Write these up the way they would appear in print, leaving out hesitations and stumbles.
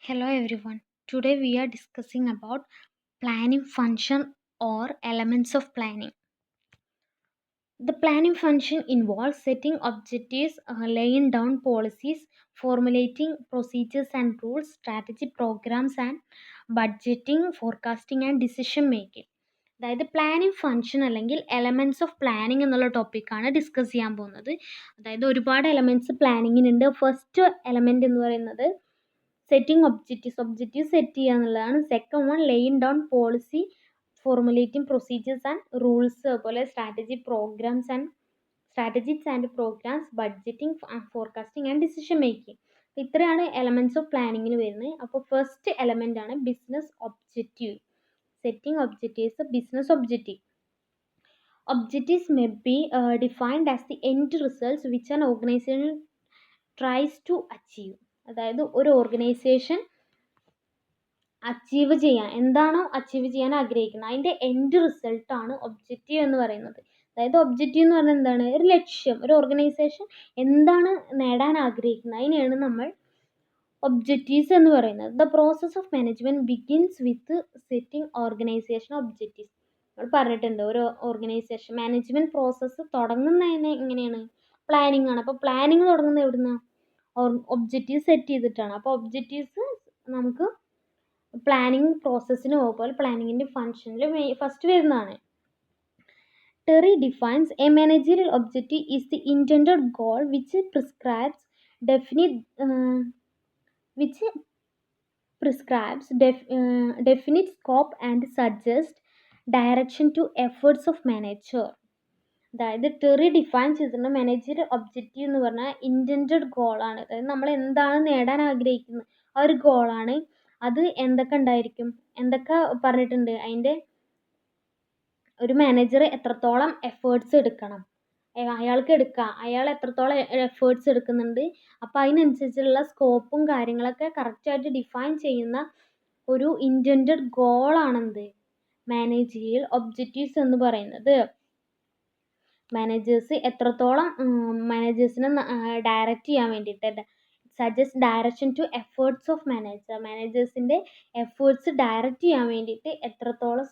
Hello everyone. Today we are discussing about planning function or elements of planning. The planning function involves setting objectives, laying down policies, formulating procedures and rules, strategy programs and budgeting, forecasting and decision making. അതായത് planning function അല്ലെങ്കിൽ elements of planning എന്നുള്ള ടോപ്പിക്കാണ് discuss ചെയ്യാൻ പോകുന്നത്. അതായത് ഒരുപാട് elements പ്ലാനിങ്ങിനുണ്ട്. First element എന്ന് പറയുന്നത് സെറ്റിംഗ് ഒബ്ജക്റ്റീവ്സ് സെറ്റ് ചെയ്യുക എന്നുള്ളതാണ്. Second one laying down policy, formulating procedures and rules, അതുപോലെ strategics and programmes, budgeting, forecasting and decision making. ഇത്രയാണ് എലമെൻറ്റ്സ് ഓഫ് പ്ലാനിങ്ങിന് വരുന്നത്. അപ്പോൾ ഫസ്റ്റ് എലമെൻ്റ് ആണ് business objective. Setting objectives, business objective. Objectives may be defined as the end results which an organization tries to achieve. അതായത് ഒരു organisation എന്താണോ achieve ചെയ്യാൻ ആഗ്രഹിക്കുന്നത് അതിൻ്റെ എൻഡ് റിസൾട്ടാണ് ഒബ്ജക്റ്റീവ് എന്ന് പറയുന്നത്. അതായത് ഒബ്ജക്റ്റീവ് എന്ന് പറഞ്ഞാൽ എന്താണ്? ഒരു ലക്ഷ്യം. ഒരു ഓർഗനൈസേഷൻ എന്താണ് നേടാൻ ആഗ്രഹിക്കുന്നത് അതിനെയാണ് നമ്മൾ ഒബ്ജക്റ്റീവ്സ് എന്ന് പറയുന്നത്. The process of management begins with setting organisation objectives. നമ്മൾ പറഞ്ഞിട്ടുണ്ട് ഒരു ഓർഗനൈസേഷൻ മാനേജ്മെൻറ്റ് പ്രോസസ്സ് തുടങ്ങുന്നതിന് എങ്ങനെയാണ്? പ്ലാനിങ് ആണ്. അപ്പോൾ പ്ലാനിങ് തുടങ്ങുന്നത് എവിടുന്നാണ്? ഒബ്ജക്റ്റീവ് സെറ്റ് ചെയ്തിട്ടാണ്. അപ്പോൾ ഒബ്ജക്റ്റീവ്സ് നമുക്ക് പ്ലാനിങ് പ്രോസസ്സിന് പോലെ പ്ലാനിങ്ങിൻ്റെ ഫംഗ്ഷനിൽ ഫസ്റ്റ് വരുന്നതാണ്. Terry defines A managerial objective is the intended goal which prescribes definite scope and suggest direction to efforts of manager. അതായത് ടെറി ഡിഫൈൻ ചെയ്തിട്ടുണ്ട് മാനേജറിയൽ ഒബ്ജക്റ്റീവ് എന്ന് പറഞ്ഞാൽ ഇൻറ്റൻഡഡ് ഗോളാണ്. അതായത് നമ്മൾ എന്താണ് നേടാൻ ആഗ്രഹിക്കുന്നത് ആ ഒരു ഗോളാണ്. അത് എന്തൊക്കെ ഉണ്ടായിരിക്കും, എന്തൊക്കെ പറഞ്ഞിട്ടുണ്ട്, അതിൻ്റെ ഒരു മാനേജർ എത്രത്തോളം എഫേർട്സ് എടുക്കണം, അയാൾ എത്രത്തോളം എഫേർട്സ് എടുക്കുന്നുണ്ട്, അപ്പോൾ അതിനനുസരിച്ചുള്ള സ്കോപ്പും കാര്യങ്ങളൊക്കെ കറക്റ്റായിട്ട് ഡിഫൈൻ ചെയ്യുന്ന ഒരു ഇൻറ്റൻഡഡ് ഗോളാണെന്ത് മാനേജറിയൽ ഒബ്ജക്റ്റീവ്സ് എന്ന് പറയുന്നത്. മാനേജേഴ്സ് എത്രത്തോളം മാനേജേഴ്സിനെ ഡയറക്റ്റ് ചെയ്യാൻ വേണ്ടിയിട്ട് suggest direction to efforts of മാനേജേഴ്സിൻ്റെ എഫേർട്സ് ഡയറക്റ്റ് ചെയ്യാൻ വേണ്ടിയിട്ട് എത്രത്തോളം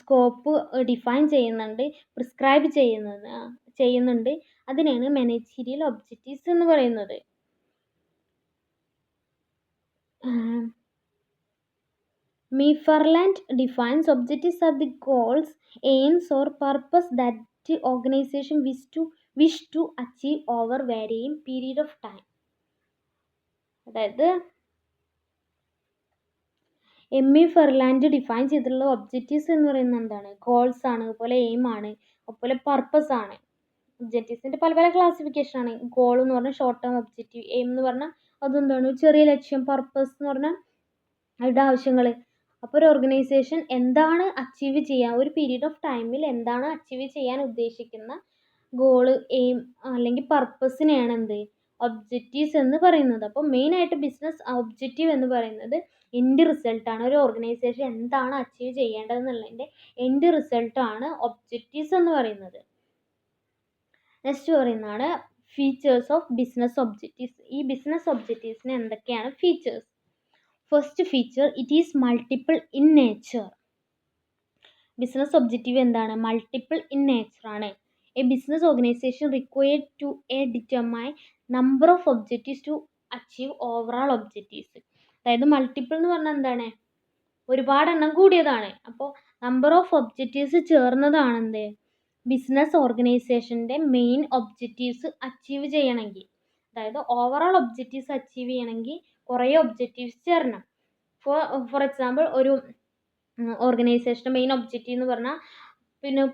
സ്കോപ്പ് ഡിഫൈൻ ചെയ്യുന്നുണ്ട്, പ്രിസ്ക്രൈബ് ചെയ്യുന്നുണ്ട്. അതിനാണ് മാനേജീരിയൽ ഒബ്ജക്റ്റീവ്സ് എന്ന് പറയുന്നത്. Miffarland defines objectives as the goals, aims or purpose that the organization wish to achieve over varying period of time. അതായത് ഫെർലാൻഡ് ഡിഫൈൻ ചെയ്തിട്ടുള്ള ഒബ്ജക്റ്റീവ്സ് എന്ന് പറയുന്നത് എന്താണ്? ഗോൾസ് ആണ്, അതുപോലെ എയിം ആണ്, അതുപോലെ പർപ്പസ് ആണ്. ഒബ്ജക്റ്റീവ്സിൻ്റെ പല പല ക്ലാസിഫിക്കേഷൻ ആണ്. ഗോൾ എന്ന് പറഞ്ഞാൽ ഷോർട്ട് ടേം ഒബ്ജക്റ്റീവ്, എയിം എന്ന് പറഞ്ഞാൽ അതെന്താണ്? ചെറിയ ലക്ഷ്യം. പർപ്പസ് എന്ന് പറഞ്ഞാൽ അവരുടെ ആവശ്യങ്ങൾ. അപ്പോൾ ഒരു ഓർഗനൈസേഷൻ എന്താണ് അച്ചീവ് ചെയ്യുക, ഒരു പീരീഡ് ഓഫ് ടൈമിൽ എന്താണ് അച്ചീവ് ചെയ്യാൻ ഉദ്ദേശിക്കുന്ന ഗോള്, എയിം അല്ലെങ്കിൽ പർപ്പസിനെയാണ് എന്ത് ഒബ്ജക്റ്റീവ്സ് എന്ന് പറയുന്നത്. അപ്പോൾ മെയിനായിട്ട് ബിസിനസ് ഒബ്ജക്റ്റീവ് എന്ന് പറയുന്നത് എൻഡ് റിസൾട്ടാണ്. ഒരു ഓർഗനൈസേഷൻ എന്താണ് അച്ചീവ് ചെയ്യേണ്ടതെന്നുള്ളതിൻ്റെ എൻഡ് റിസൾട്ടാണ് ഒബ്ജക്റ്റീവ്സ് എന്ന് പറയുന്നത്. നെക്സ്റ്റ് പറയുന്നതാണ് ഫീച്ചേഴ്സ് ഓഫ് ബിസിനസ് ഒബ്ജക്റ്റീവ്സ്. ഈ ബിസിനസ് ഒബ്ജക്റ്റീവ്സിന് എന്തൊക്കെയാണ് features? First feature, it is multiple in nature. Business objective എന്താണ്? മൾട്ടിപ്പിൾ ഇൻ നേച്ചർ ആണ്. A business organisation required to determine number of objectives to achieve overall objectives. അതായത് multiple എന്ന് പറഞ്ഞാൽ എന്താണ്? ഒരുപാട് എണ്ണം കൂടിയതാണ്. അപ്പോൾ നമ്പർ ഓഫ് ഒബ്ജക്റ്റീവ്സ് ചേർന്നതാണ് എന്ത് ബിസിനസ് ഓർഗനൈസേഷൻ്റെ മെയിൻ ഒബ്ജക്റ്റീവ്സ് അച്ചീവ് ചെയ്യണമെങ്കിൽ. അതായത് ഓവറോൾ ഒബ്ജക്റ്റീവ്സ് അച്ചീവ് ചെയ്യണമെങ്കിൽ കുറേ ഒബ്ജക്റ്റീവ്സ് ചേരണം. ഫോർ എക്സാമ്പിൾ ഒരു ഓർഗനൈസേഷൻ്റെ മെയിൻ ഒബ്ജക്റ്റീവ് എന്ന് പറഞ്ഞാൽ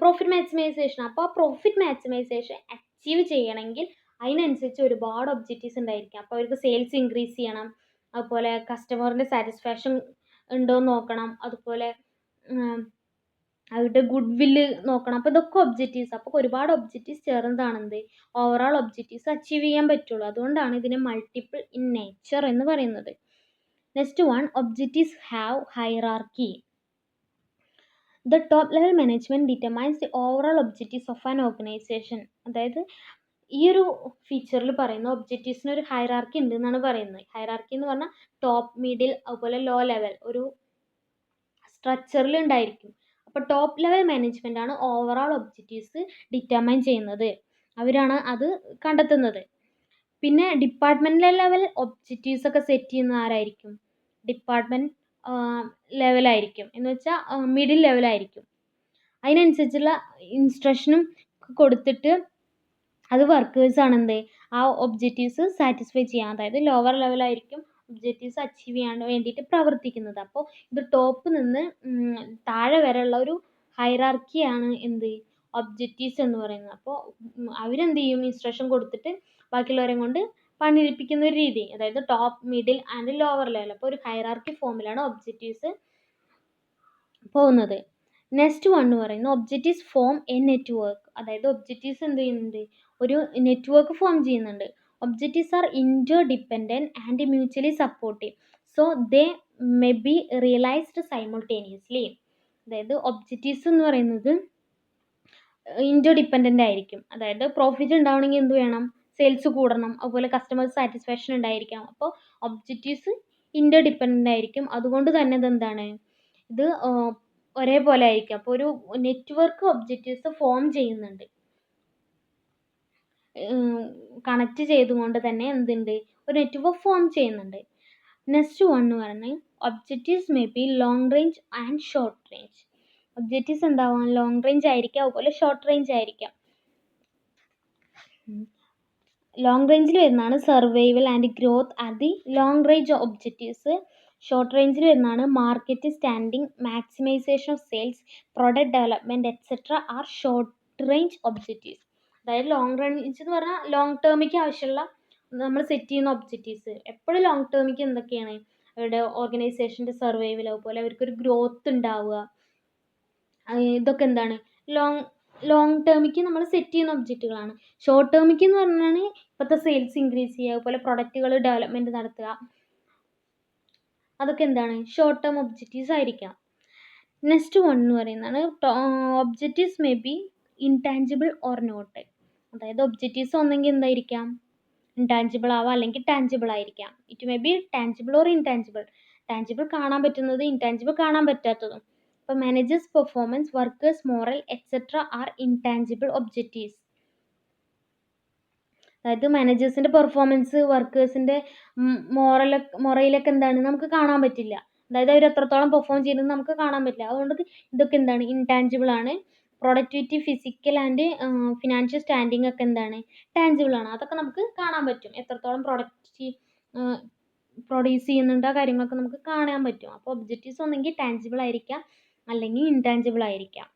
പ്രോഫിറ്റ് മാക്സിമൈസേഷൻ. അപ്പോൾ ആ പ്രോഫിറ്റ് മാക്സിമൈസേഷൻ അച്ചീവ് ചെയ്യണമെങ്കിൽ അതിനനുസരിച്ച് ഒരുപാട് ഒബ്ജക്റ്റീവ്സ് ഉണ്ടായിരിക്കും. അപ്പോൾ അവർക്ക് സെയിൽസ് ഇൻക്രീസ് ചെയ്യണം, അതുപോലെ കസ്റ്റമറിൻ്റെ സാറ്റിസ്ഫാക്ഷൻ ഉണ്ടോ എന്ന് നോക്കണം, അതുപോലെ അവരുടെ ഗുഡ് വില്ല് നോക്കണം. അപ്പോൾ ഇതൊക്കെ ഒബ്ജക്റ്റീവ്സ്. അപ്പോൾ ഒരുപാട് ഒബ്ജക്റ്റീവ്സ് ചേർന്നതാണെന്ത് ഓവറോൾ ഒബ്ജക്റ്റീവ്സ് അച്ചീവ് ചെയ്യാൻ പറ്റുള്ളൂ. അതുകൊണ്ടാണ് ഇതിനെ മൾട്ടിപ്പിൾ ഇൻ നേച്ചർ എന്ന് പറയുന്നത്. Next one, objectives have hierarchy. The top level management determines the overall objectives of an organisation. അതായത് ഈ ഒരു ഫീച്ചറിൽ പറയുന്ന ഒബ്ജക്റ്റീവ്സിന് ഒരു ഹൈറാർക്കി ഉണ്ട് എന്നാണ് പറയുന്നത്. ഹൈറാർക്കി എന്ന് പറഞ്ഞാൽ ടോപ്പ്, മിഡിൽ, അതുപോലെ ലോ ലെവൽ ഒരു സ്ട്രക്ചറിൽ ഉണ്ടായിരിക്കും. അപ്പോൾ ടോപ്പ് ലെവൽ മാനേജ്മെൻ്റ് ആണ് ഓവറോൾ ഒബ്ജക്റ്റീവ്സ് ഡിറ്റർമൈൻ ചെയ്യുന്നത്. അവരാണ് അത് കണ്ടെത്തുന്നത്. പിന്നെ ഡിപ്പാർട്ട്മെൻറ്റ് ലെവൽ ഒബ്ജക്റ്റീവ്സ് ഒക്കെ സെറ്റ് ചെയ്യുന്ന ആരായിരിക്കും? ഡിപ്പാർട്ട്മെൻറ്റ് ലെവലായിരിക്കും. എന്ന് വെച്ചാൽ മിഡിൽ ലെവലായിരിക്കും. അതിനനുസരിച്ചുള്ള ഇൻസ്ട്രക്ഷനും കൊടുത്തിട്ട് അത് വർക്കേഴ്സാണ് എന്ത് ആ ഒബ്ജക്റ്റീവ്സ് സാറ്റിസ്ഫൈ ചെയ്യാൻ, അതായത് ലോവർ ലെവലായിരിക്കും ഒബ്ജക്റ്റീവ്സ് അച്ചീവ് ചെയ്യാൻ വേണ്ടിയിട്ട് പ്രവർത്തിക്കുന്നത്. അപ്പോൾ ഇത് ടോപ്പ് നിന്ന് താഴെ വരെയുള്ള ഒരു ഹൈറാർക്കിയാണ് എന്ത് ഒബ്ജക്റ്റീവ്സ് എന്ന് പറയുന്നത്. അപ്പോൾ അവരെന്ത് ചെയ്യും? ഇൻസ്ട്രക്ഷൻ കൊടുത്തിട്ട് ബാക്കിയുള്ളവരെ കൊണ്ട് പണിയെടുപ്പിക്കുന്ന ഒരു രീതി, അതായത് top, middle and lower level. അപ്പോൾ ഒരു ഹൈറാർക്കി ഫോമിലാണ് ഒബ്ജക്റ്റീവ്സ് പോകുന്നത്. നെക്സ്റ്റ് വൺ എന്ന് പറയുന്നത് ഒബ്ജക്റ്റീവ്സ് ഫോം എ നെറ്റ്വർക്ക്. അതായത് ഒബ്ജക്റ്റീവ്സ് എന്ത് ചെയ്യുന്നുണ്ട്? ഒരു നെറ്റ്വർക്ക് ഫോം ചെയ്യുന്നുണ്ട്. Objectives are interdependent and mutually supportive, so they may be realised simultaneously. അതായത് ഒബ്ജക്റ്റീവ്സ് എന്ന് പറയുന്നത് ഇൻ്റർ ഡിപ്പെൻഡൻ്റ് ആയിരിക്കും. അതായത് പ്രോഫിറ്റ് ഉണ്ടാവണമെങ്കിൽ എന്ത് വേണം? സെയിൽസ് കൂടണം, അതുപോലെ കസ്റ്റമർ സാറ്റിസ്ഫാക്ഷൻ ഉണ്ടായിരിക്കണം. അപ്പോൾ ഒബ്ജക്റ്റീവ്സ് ഇൻ്റർ ഡിപ്പെൻഡൻ്റ് ആയിരിക്കും. അതുകൊണ്ട് തന്നെ ഇതെന്താണ്? ഇത് ഒരേപോലെ ആയിരിക്കും. അപ്പോൾ ഒരു നെറ്റ്വർക്ക് ഒബ്ജക്റ്റീവ്സ് ഫോം ചെയ്യുന്നുണ്ട്. കണക്ട് ചെയ്തുകൊണ്ട് തന്നെ എന്തുണ്ട്? ഒരു നെറ്റ്വർക്ക് ഫോം ചെയ്യുന്നുണ്ട്. നെക്സ്റ്റ് വൺ എന്ന് പറയുന്നത് objectives may be long range and short range. Objectives എന്താവാം? ലോങ് റേഞ്ച് ആയിരിക്കാം, അതുപോലെ ഷോർട്ട് റേഞ്ച് ആയിരിക്കാം. ലോങ് റേഞ്ചിൽ വരുന്നതാണ് survival and growth are the long range objectives. Short റേഞ്ചിൽ വരുന്നതാണ് market standing, maximisation of sales, product development etcetera are short range objectives. അതായത് long range എന്ന് പറഞ്ഞാൽ ലോങ് ടേമിക്ക് ആവശ്യമുള്ള നമ്മൾ സെറ്റ് ചെയ്യുന്ന ഒബ്ജക്റ്റീവ്സ്. എപ്പോഴും ലോങ് ടേമിക്ക് എന്തൊക്കെയാണ്? അവരുടെ ഓർഗനൈസേഷൻ്റെ സർവൈവൽ, അതുപോലെ അവർക്കൊരു ഗ്രോത്ത് ഉണ്ടാവുക, ഇതൊക്കെ എന്താണ്? ലോങ് ടേമിക്ക് നമ്മൾ സെറ്റ് ചെയ്യുന്ന ഒബ്ജക്റ്റുകളാണ്. ഷോർട്ട് ടേമിക്ക് എന്ന് പറഞ്ഞാൽ ഇപ്പോഴത്തെ സെയിൽസ് ഇൻക്രീസ് ചെയ്യുക, അതുപോലെ പ്രൊഡക്റ്റുകൾ ഡെവലപ്മെൻറ്റ് നടത്തുക, അതൊക്കെ എന്താണ്? ഷോർട്ട് ടേം ഒബ്ജക്റ്റീവ്സ് ആയിരിക്കാം. നെക്സ്റ്റ് വൺ എന്ന് പറയുന്നതാണ് objectives may be intangible or not. അതായത് ഒബ്ജക്റ്റീവ്സ് ഒന്നെങ്കിൽ എന്തായിരിക്കാം? ഇൻടാഞ്ചിബിൾ ആവാം, അല്ലെങ്കിൽ ടാഞ്ചിബിൾ ആയിരിക്കാം. It may be tangible or intangible. Tangible കാണാൻ പറ്റുന്നത്, ഇൻടാഞ്ചിബിൾ കാണാൻ പറ്റാത്തതും. അപ്പോൾ managers performance, workers morale etcetera are intangible objectives. അതായത് മാനേജേഴ്സിൻ്റെ പെർഫോമൻസ്, വർക്കേഴ്സിൻ്റെ മൊറയിലൊക്കെ എന്താണ്? നമുക്ക് കാണാൻ പറ്റില്ല. അതായത് അവർ എത്രത്തോളം പെർഫോം ചെയ്യുന്നത് നമുക്ക് കാണാൻ പറ്റില്ല. അതുകൊണ്ട് ഇതൊക്കെ എന്താണ്? ഇൻടാഞ്ചിബിൾ ആണ്. Productivity, physical and financial standing ഒക്കെ എന്താണ്? ടാഞ്ചിബിൾ ആണ്. അതൊക്കെ നമുക്ക് കാണാൻ പറ്റും. എത്രത്തോളം പ്രൊഡ്യൂസ് ചെയ്യുന്നുണ്ട് ആ കാര്യങ്ങളൊക്കെ നമുക്ക് കാണാൻ പറ്റും. അപ്പോൾ ഒബ്ജക്റ്റീവ്സ് ഒന്നെങ്കിൽ ടാഞ്ചിബിൾ ആയിരിക്കാം, അല്ലെങ്കിൽ ഇൻടാഞ്ചിബിൾ ആയിരിക്കാം.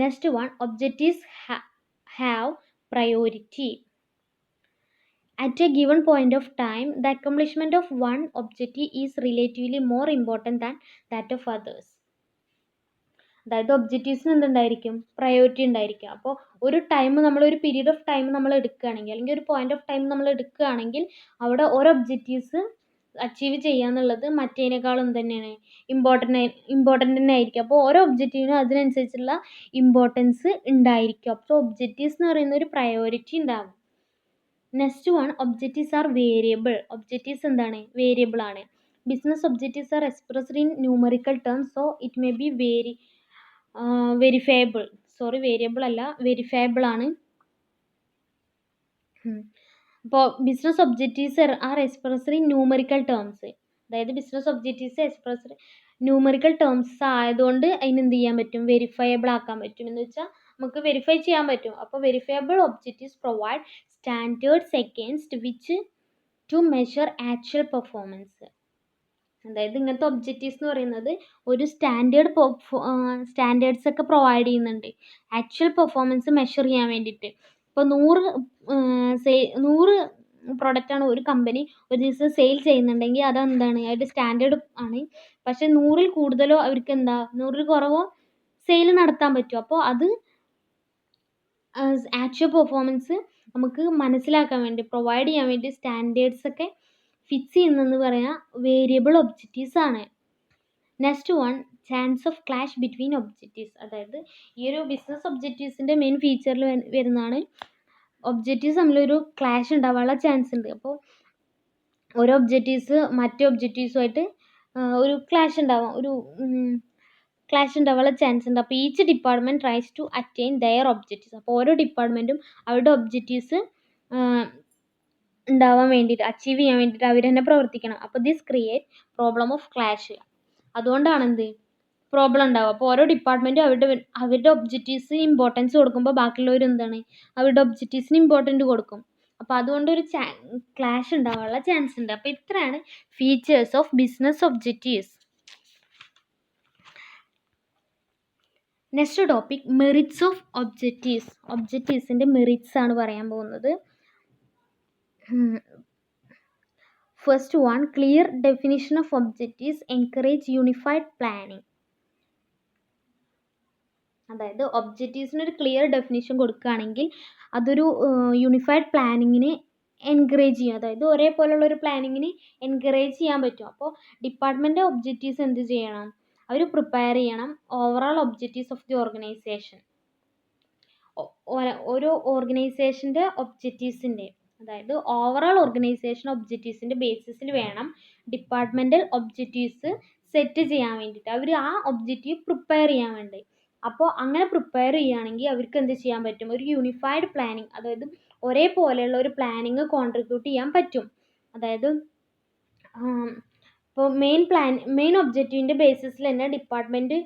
Next one objectives have priority. At a given point of time, the accomplishment of one objective is relatively more important than that of others. അതായത് ഒബ്ജക്റ്റീവ്സിന് എന്തുണ്ടായിരിക്കും? പ്രയോറിറ്റി ഉണ്ടായിരിക്കും. അപ്പോൾ ഒരു ടൈം, നമ്മളൊരു പീരീഡ് ഓഫ് ടൈം നമ്മൾ എടുക്കുകയാണെങ്കിൽ, അല്ലെങ്കിൽ ഒരു പോയിന്റ് ഓഫ് ടൈം നമ്മൾ എടുക്കുകയാണെങ്കിൽ, അവിടെ ഓരോ ഒബ്ജക്റ്റീവ്സ് അച്ചീവ് ചെയ്യുക എന്നുള്ളത് മറ്റേതിനേക്കാളും തന്നെയാണ് ഇമ്പോർട്ടൻ്റ് തന്നെ ആയിരിക്കും. അപ്പോൾ ഓരോ ഒബ്ജക്റ്റീവിനും അതിനനുസരിച്ചുള്ള ഇമ്പോർട്ടൻസ് ഉണ്ടായിരിക്കും. അപ്പോൾ ഒബ്ജക്റ്റീവ്സ് എന്ന് പറയുന്ന ഒരു പ്രയോറിറ്റി ഉണ്ടാകും. Next one objectives are variable. Objectives എന്താണ്? വേരിയബിൾ ആണ്. Business objectives are expressed in numerical terms, so it may be verifiable. Variable അല്ല, വെരിഫയബിൾ ആണ്. അപ്പോൾ business objectives are expressed in numerical terms. അതായത് business objectives expressed numerical terms ആയതുകൊണ്ട് അതിന് എന്ത് ചെയ്യാൻ പറ്റും? വെരിഫയബിൾ ആക്കാൻ പറ്റും. എന്ന് വെച്ചാൽ നമുക്ക് വെരിഫൈ ചെയ്യാൻ പറ്റും. അപ്പോൾ verifiable objectives provide standards against which to measure actual performance. അതായത് ഇങ്ങനത്തെ ഒബ്ജക്റ്റീവ്സ് എന്ന് പറയുന്നത് ഒരു സ്റ്റാൻഡേർഡ്സ് ഒക്കെ പ്രൊവൈഡ് ചെയ്യുന്നുണ്ട് ആക്ച്വൽ പെർഫോമൻസ് മെഷർ ചെയ്യാൻ വേണ്ടിയിട്ട്. ഇപ്പോൾ 100 പ്രൊഡക്റ്റാണ് ഒരു കമ്പനി ഒരു ദിവസം സെയിൽ ചെയ്യുന്നുണ്ടെങ്കിൽ അതെന്താണ്? അതിൻ്റെ സ്റ്റാൻഡേർഡ് ആണ്. പക്ഷേ 100-ൽ കൂടുതലോ അവർക്ക് 100-ൽ കുറവോ സെയിൽ നടത്താൻ പറ്റും. അപ്പോൾ അത് ആക്ച്വൽ പെർഫോമൻസ് നമുക്ക് മനസ്സിലാക്കാൻ വേണ്ടി, പ്രൊവൈഡ് ചെയ്യാൻ വേണ്ടി സ്റ്റാൻഡേർഡ്സ് ഒക്കെ ഫിക്സ് ചെയ്യുന്നതെന്ന് പറയാൻ വേരിയബിൾ ഒബ്ജക്റ്റീവ്സ് ആണ്. Next one chance of clash between objectives. അതായത് ഈ ഒരു ബിസിനസ് ഒബ്ജക്റ്റീവ്സിൻ്റെ മെയിൻ ഫീച്ചറിൽ വരുന്നതാണ് ഒബ്ജക്റ്റീവ്സ് തമ്മിലൊരു ക്ലാഷ് ഉണ്ടാവാനുള്ള ചാൻസ് ഉണ്ട്. അപ്പോൾ ഓരോ ഒബ്ജക്റ്റീവ്സ് മറ്റേ ഒബ്ജക്റ്റീവ്സുമായിട്ട് ഒരു ക്ലാഷ് ഉണ്ടാവാനുള്ള ചാൻസ് ഉണ്ട്. അപ്പോൾ each department tries to attain their objectives. അപ്പോൾ ഓരോ ഡിപ്പാർട്ട്മെൻറ്റും അവരുടെ ഒബ്ജക്റ്റീവ്സ് ഉണ്ടാവാൻ വേണ്ടിയിട്ട്, അച്ചീവ് ചെയ്യാൻ വേണ്ടിയിട്ട് അവർ തന്നെ പ്രവർത്തിക്കണം. അപ്പോൾ this create problem of clash. അതുകൊണ്ടാണ് എന്ത് പ്രോബ്ലം ഉണ്ടാവുക. അപ്പോൾ ഓരോ ഡിപ്പാർട്ട്മെൻറ്റും അവരുടെ ഒബ്ജക്റ്റീവ്സിന് ഇമ്പോർട്ടൻസ് കൊടുക്കുമ്പോൾ ബാക്കിയുള്ളവർ എന്താണ് അവരുടെ ഒബ്ജക്റ്റീവ്സിന് ഇമ്പോർട്ടൻറ്റ് കൊടുക്കും. അപ്പോൾ അതുകൊണ്ടൊരു ക്ലാഷ് ഉണ്ടാവാനുള്ള ചാൻസ് ഉണ്ട്. അപ്പോൾ ഇത്രയാണ് features of business objectives. Next topic merits of objectives. ഒബ്ജക്റ്റീവ്സിൻ്റെ മെറിറ്റ്സ് ആണ് പറയാൻ പോകുന്നത്. First one, clear definition of objectives encourage unified planning. അതായത് ഒബ്ജക്റ്റീവ്സിന് ഒരു ക്ലിയർ ഡെഫിനിഷൻ കൊടുക്കുകയാണെങ്കിൽ അതൊരു യൂണിഫൈഡ് പ്ലാനിങ്ങിനെ എൻകറേജ് ചെയ്യും. അതായത് ഒരേപോലെയുള്ള ഒരു പ്ലാനിങ്ങിന് എൻകറേജ് ചെയ്യാൻ പറ്റും. അപ്പോൾ ഡിപ്പാർട്ട്മെൻറ്റ് ഒബ്ജക്റ്റീവ്സ് എന്ത് ചെയ്യണം, അവർ പ്രിപ്പയർ ചെയ്യണം overall objectives of the organisation. ഒരു ഓർഗനൈസേഷൻ്റെ ഒബ്ജക്റ്റീവ്സിൻ്റെ, അതായത് ഓവറോൾ ഓർഗനൈസേഷൻ ഒബ്ജക്റ്റീവ്സിൻ്റെ ബേസിസിൽ വേണം ഡിപ്പാർട്ട്മെൻറ്റൽ ഒബ്ജക്റ്റീവ്സ് സെറ്റ് ചെയ്യാൻ വേണ്ടിയിട്ട്, അവർ ആ ഒബ്ജക്റ്റീവ് പ്രിപ്പയർ ചെയ്യാൻ വേണ്ടി. അപ്പോൾ അങ്ങനെ പ്രിപ്പയർ ചെയ്യുകയാണെങ്കിൽ അവർക്ക് എന്ത് ചെയ്യാൻ പറ്റും, ഒരു യൂണിഫൈഡ് പ്ലാനിങ്, അതായത് ഒരേപോലെയുള്ള ഒരു പ്ലാനിങ് കോൺട്രിബ്യൂട്ട് ചെയ്യാൻ പറ്റും. അതായത് ഇപ്പോൾ മെയിൻ ഒബ്ജക്റ്റീവിൻ്റെ ബേസിസിൽ തന്നെ ഡിപ്പാർട്ട്മെൻറ്റ്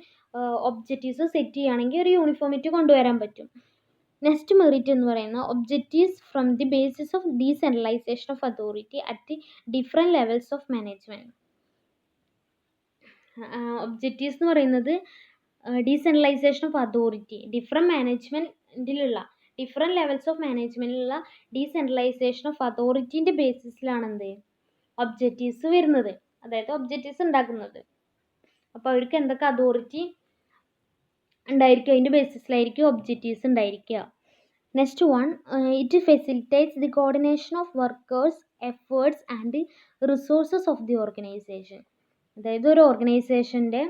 ഒബ്ജക്റ്റീവ്സ് സെറ്റ് ചെയ്യുകയാണെങ്കിൽ ഒരു യൂണിഫോമിറ്റി കൊണ്ടുവരാൻ പറ്റും. നെക്സ്റ്റ് മെറിറ്റ് എന്ന് പറയുന്നത് objectives from the basis of decentralisation of authority at different levels of management. Objectives എന്ന് പറയുന്നത് decentralisation of authority, different levels of മാനേജ്മെൻറ്റിലുള്ള ഡീസെൻട്രലൈസേഷൻ ഓഫ് അതോറിറ്റീൻ്റെ ബേസിസിലാണ് എന്ത് ഒബ്ജക്റ്റീവ്സ് വരുന്നത്, അതായത് ഒബ്ജക്റ്റീവ്സ് ഉണ്ടാക്കുന്നത്. അപ്പോൾ അവർക്ക് എന്തൊക്കെ അതോറിറ്റി ഉണ്ടായിരിക്കും, അതിൻ്റെ ബേസിസിലായിരിക്കും ഒബ്ജക്റ്റീവ്സ് ഉണ്ടായിരിക്കുക. Next one, it facilitates the coordination of workers efforts and resources of the organisation. അതായത് ഒരു ഓർഗനൈസേഷൻ്റെ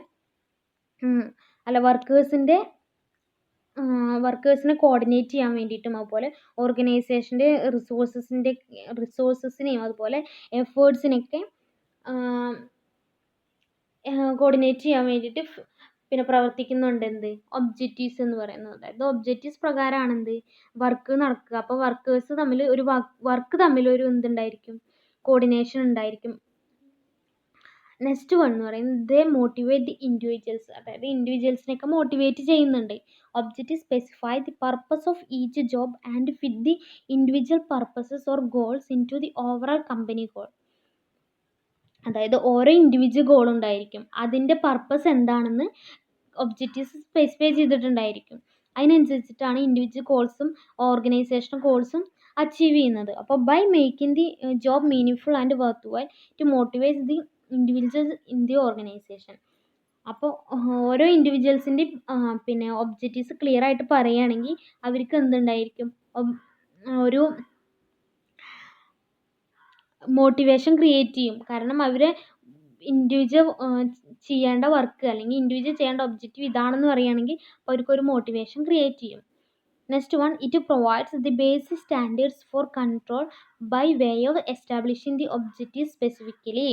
വർക്കേഴ്സിനെ കോർഡിനേറ്റ് ചെയ്യാൻ വേണ്ടിയിട്ടും അതുപോലെ ഓർഗനൈസേഷൻ്റെ റിസോഴ്സസിനെയും അതുപോലെ എഫേർട്സിനെയൊക്കെ കോർഡിനേറ്റ് ചെയ്യാൻ വേണ്ടിയിട്ട് പിന്നെ പ്രവർത്തിക്കുന്നുണ്ട് എന്ത് ഒബ്ജക്റ്റീവ്സ് എന്ന് പറയുന്നത്. അതായത് ഒബ്ജക്റ്റീവ്സ് പ്രകാരമാണ് എന്ത് വർക്ക് നടക്കുക. അപ്പോൾ വർക്കേഴ്സ് തമ്മിൽ ഒരു എന്തുണ്ടായിരിക്കും, കോർഡിനേഷൻ ഉണ്ടായിരിക്കും. നെക്സ്റ്റ് വൺ എന്ന് പറയുന്നത് ദേ മോട്ടിവേറ്റ് ദി ഇൻഡിവിജ്വൽസ്. അതായത് ഇൻഡിവിജ്വൽസിനെയൊക്കെ മോട്ടിവേറ്റ് ചെയ്യുന്നുണ്ട്. Objective specify the purpose of each job and fit the individual purposes or goals into the overall company goal. അതായത് ഓരോ ഇൻഡിവിജ്വൽ ഗോൾ ഉണ്ടായിരിക്കും, അതിൻ്റെ പർപ്പസ് എന്താണെന്ന് ഒബ്ജക്റ്റീവ്സ് സ്പെസിഫൈ ചെയ്തിട്ടുണ്ടായിരിക്കും. അതിനനുസരിച്ചിട്ടാണ് ഇൻഡിവിജ്വൽ ഗോൾസും ഓർഗനൈസേഷണൽ ഗോൾസും അച്ചീവ് ചെയ്യുന്നത്. അപ്പോൾ by making the job meaningful and worthwhile to motivate the individuals in the organisation. അപ്പോൾ ഓരോ ഇൻഡിവിജ്വൽസിൻ്റെയും പിന്നെ ഒബ്ജക്റ്റീവ്സ് ക്ലിയർ ആയിട്ട് പറയുകയാണെങ്കിൽ അവർക്ക് എന്തുണ്ടായിരിക്കും, ഒരു മോട്ടിവേഷൻ ക്രിയേറ്റ് ചെയ്യും. കാരണം അവർ ഇൻഡിവിജ്വൽ ചെയ്യേണ്ട വർക്ക് അല്ലെങ്കിൽ ഇൻഡിവിജ്വൽ ചെയ്യേണ്ട ഒബ്ജക്റ്റീവ് ഇതാണെന്ന് പറയുകയാണെങ്കിൽ അവർക്കൊരു മോട്ടിവേഷൻ ക്രിയേറ്റ് ചെയ്യും. Next one, it provides the basic standards for control by way of establishing the objective specifically.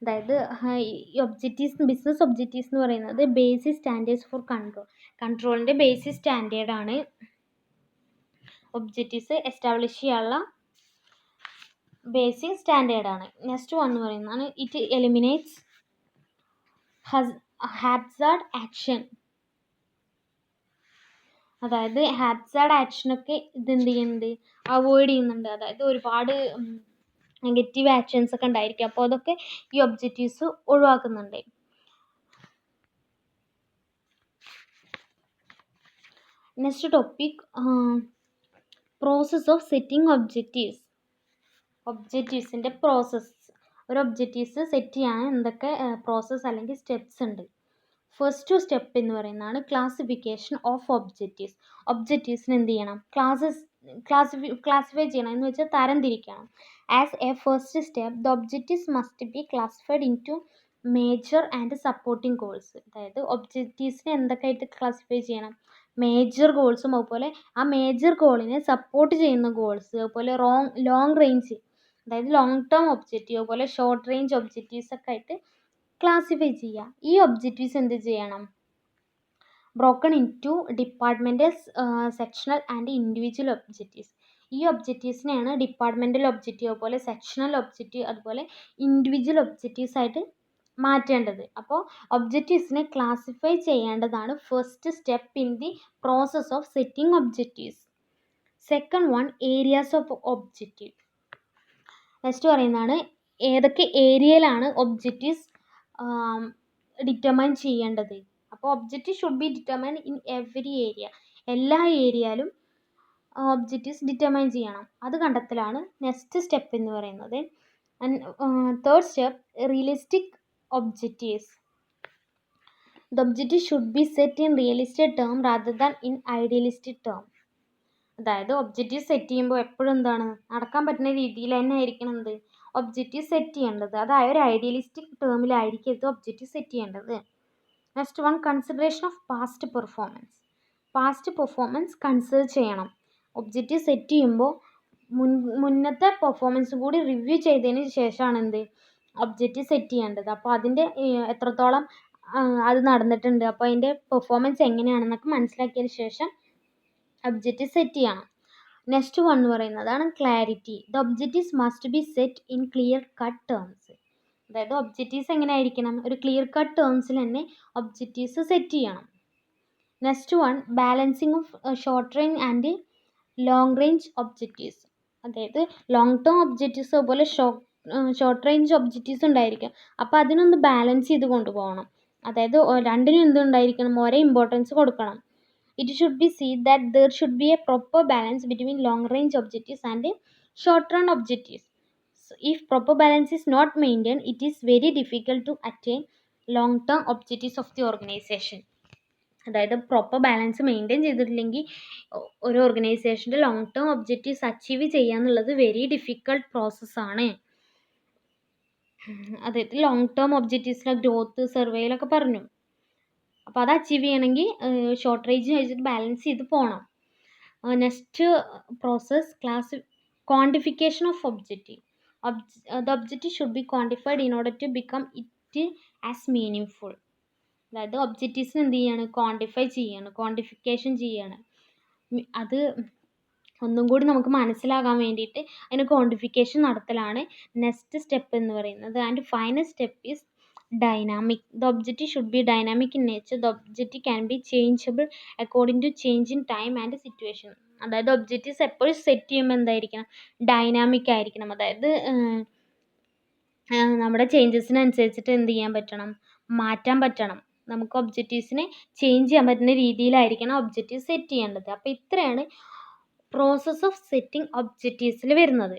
അതായത് ബിസിനസ് ഒബ്ജക്റ്റീവ്സ് എന്ന് പറയുന്നത് ബേസിക് സ്റ്റാൻഡേർഡ്സ് ഫോർ കൺട്രോളിൻ്റെ ബേസിക് സ്റ്റാൻഡേർഡാണ് ഒബ്ജക്റ്റീവ്സ് എസ്റ്റാബ്ലിഷ് ചെയ്യാനുള്ള ബേസിക് സ്റ്റാൻഡേർഡാണ്. നെക്സ്റ്റ് വൺ എന്ന് പറയുന്നതാണ് ഇറ്റ് എലിമിനേറ്റ്സ് ഹാപ്സാർഡ് ആക്ഷൻ. അതായത് ഹാപ്സാർഡ് ആക്ഷനൊക്കെ ഇതെന്ത് ചെയ്യുന്നുണ്ട്, അവോയ്ഡ് ചെയ്യുന്നുണ്ട്. അതായത് ഒരുപാട് നെഗറ്റീവ് ആക്ഷൻസ് ഒക്കെ ഉണ്ടായിരിക്കും, അപ്പോൾ അതൊക്കെ ഈ ഒബ്ജക്റ്റീവ്സ് ഒഴിവാക്കുന്നുണ്ട്. Next topic, process of setting ഒബ്ജക്റ്റീവ്സിൻ്റെ പ്രോസസ്സ്. ഒരു ഒബ്ജക്റ്റീവ്സ് സെറ്റ് ചെയ്യാൻ എന്തൊക്കെ പ്രോസസ്സ് അല്ലെങ്കിൽ സ്റ്റെപ്സ് ഉണ്ട്. ഫസ്റ്റ് സ്റ്റെപ്പ് എന്ന് പറയുന്നതാണ് ക്ലാസിഫിക്കേഷൻ ഓഫ് ഒബ്ജക്റ്റീവ്സിന് എന്ത് ചെയ്യണം, ക്ലാസിഫൈ ചെയ്യണം, എന്ന് വെച്ചാൽ തരംതിരിക്കണം. As a first step the objectives must be classified into major and supporting goals. അതായത് ഒബ്ജക്റ്റീവ്സിനെ എന്തൊക്കെ ആയിട്ട് ക്ലാസിഫൈ ചെയ്യണം, മേജർ ഗോൾസും അതുപോലെ ആ മേജർ ഗോളിനെ സപ്പോർട്ട് ചെയ്യുന്ന ഗോൾസ്, അതുപോലെ ലോങ് റേഞ്ച് അതായത് ലോങ് ടേം ഒബ്ജക്റ്റീവ്, അതുപോലെ ഷോർട്ട് റേഞ്ച് ഒബ്ജക്റ്റീവ്സ് ഒക്കെ ആയിട്ട് ക്ലാസിഫൈ ചെയ്യുക. ഈ ഒബ്ജക്റ്റീവ്സ് എന്ത് ചെയ്യണം? Broken into departmental, sectional and individual objectives. ഈ ഒബ്ജക്റ്റീവ്സിനെയാണ് ഡിപ്പാർട്ട്മെൻറ്റൽ ഒബ്ജക്റ്റീവ്, അതുപോലെ സെക്ഷണൽ ഒബ്ജക്റ്റീവ്, അതുപോലെ ഇൻഡിവിജ്വൽ ഒബ്ജക്റ്റീവ്സ് ആയിട്ട് മാറ്റേണ്ടത്. അപ്പോൾ ഒബ്ജക്റ്റീവ്സിനെ ക്ലാസിഫൈ ചെയ്യേണ്ടതാണ് first step in the process of setting objectives. Second one, areas of objective. Next പറയുന്നതാണ് ഏതൊക്കെ ഏരിയയിലാണ് ഒബ്ജക്റ്റീവ്സ് ഡിറ്റർമൈൻ ചെയ്യേണ്ടത്. അപ്പോൾ objective should B determine in every area. എല്ലാ ഏരിയയിലും ഒബ്ജക്റ്റീവ്സ് ഡിറ്റർമൈൻ ചെയ്യണം. അത് കണ്ടെത്തലാണ് നെക്സ്റ്റ് സ്റ്റെപ്പ് എന്ന് പറയുന്നത്. Third step, realistic objectives. The objective should be set in realistic term rather than in idealistic term. അതായത് ഒബ്ജക്റ്റീവ് സെറ്റ് ചെയ്യുമ്പോൾ എപ്പോഴും എന്താണ്, നടക്കാൻ പറ്റുന്ന രീതിയിൽ തന്നെ ആയിരിക്കണം എന്ത് ഒബ്ജക്റ്റീവ് സെറ്റ് ചെയ്യേണ്ടത്. അതായത് ഒരു ഐഡിയലിസ്റ്റിക് ടേമിലായിരിക്കരുത് ഒബ്ജക്റ്റീവ് സെറ്റ് ചെയ്യേണ്ടത്. Next one, consideration of past performance. Past performance consider ചെയ്യണം. ഒബ്ജക്റ്റീവ് സെറ്റ് ചെയ്യുമ്പോൾ മുന്നത്തെ പെർഫോമൻസ് കൂടി റിവ്യൂ ചെയ്തതിന് ശേഷമാണ് എന്ത് ഒബ്ജക്റ്റീവ് സെറ്റ് ചെയ്യേണ്ടത്. അപ്പോൾ അതിൻ്റെ എത്രത്തോളം അത് നടന്നിട്ടുണ്ട്, അപ്പോൾ അതിൻ്റെ പെർഫോമൻസ് എങ്ങനെയാണെന്നൊക്കെ മനസ്സിലാക്കിയതിന് ശേഷം ഒബ്ജക്റ്റീവ് സെറ്റ് ചെയ്യണം. നെക്സ്റ്റ് വൺ എന്ന് പറയുന്നതാണ് clarity. The objectives must B set in clear cut terms. അതായത് ഒബ്ജക്റ്റീവ്സ് എങ്ങനെ ആയിരിക്കണം, ഒരു ക്ലിയർ കട്ട് ടേംസിൽ തന്നെ ഒബ്ജക്റ്റീവ്സ് സെറ്റ് ചെയ്യണം. Next one, balancing of short range and long range objectives. അതായത് ലോങ് ടേം ഒബ്ജക്റ്റീവ്സ് അതുപോലെ ഷോർട്ട് റേഞ്ച് ഒബ്ജക്റ്റീവ്സ് ഉണ്ടായിരിക്കും. അപ്പോൾ അതിനൊന്ന് ബാലൻസ് ചെയ്ത് കൊണ്ടുപോകണം. അതായത് രണ്ടിനും എന്തുണ്ടായിരിക്കണം, ഒരേ ഇമ്പോർട്ടൻസ് കൊടുക്കണം. It should be seen that there should be a proper balance between long range objectives and short run objectives. So if proper balance is not maintained, it is very difficult to attain long term objectives of the organization. അതായത് proper balance maintain ചെയ്തിട്ടില്ലെങ്കിൽ ഒരു ഓർഗനൈസേഷൻ്റെ long term objectives achieve ചെയ്യുക എന്നുള്ളത് very difficult പ്രോസസ്സാണ്. അതായത് long term ഒബ്ജക്റ്റീവ്സിലെ growth സർവേയിലൊക്കെ പറഞ്ഞു. അപ്പോൾ അത് അച്ചീവ് ചെയ്യണമെങ്കിൽ ഷോർട്ട് റേഞ്ച് വെച്ചിട്ട് ബാലൻസ് ചെയ്ത് പോകണം. Next process, quantification of objective. The objective should be quantified in order to become it as meaning. അതായത് ഒബ്ജക്റ്റീവ്സിന് എന്ത് ചെയ്യാണ്, ക്വാണ്ടിഫൈ ചെയ്യാണ്, ക്വാണ്ടിഫിക്കേഷൻ ചെയ്യാണ്. അത് ഒന്നും കൂടി നമുക്ക് മനസ്സിലാകാൻ വേണ്ടിയിട്ട് അതിന് ക്വാണ്ടിഫിക്കേഷൻ നടത്തലാണ് നെക്സ്റ്റ് സ്റ്റെപ്പ് എന്ന് പറയുന്നത്. And final step is dynamic. The objective should be dynamic in nature. The objective can be changeable according to change in time and situation. അതായത് ഒബ്ജക്റ്റീവ്സ് എപ്പോഴും സെറ്റ് ചെയ്യുമ്പോൾ എന്തായിരിക്കണം, ഡൈനാമിക് ആയിരിക്കണം. അതായത് നമ്മുടെ ചേഞ്ചസിനനുസരിച്ചിട്ട് എന്ത് ചെയ്യാൻ പറ്റണം, മാറ്റാൻ പറ്റണം. നമുക്ക് ഒബ്ജക്റ്റീവ്സിനെ ചേഞ്ച് ചെയ്യാൻ പറ്റുന്ന രീതിയിലായിരിക്കണം ഒബ്ജക്റ്റീവ് സെറ്റ് ചെയ്യേണ്ടത്. അപ്പോൾ ഇത്രയാണ് പ്രോസസ് ഓഫ് സെറ്റിംഗ് ഒബ്ജക്റ്റീവ്സിൽ വരുന്നത്.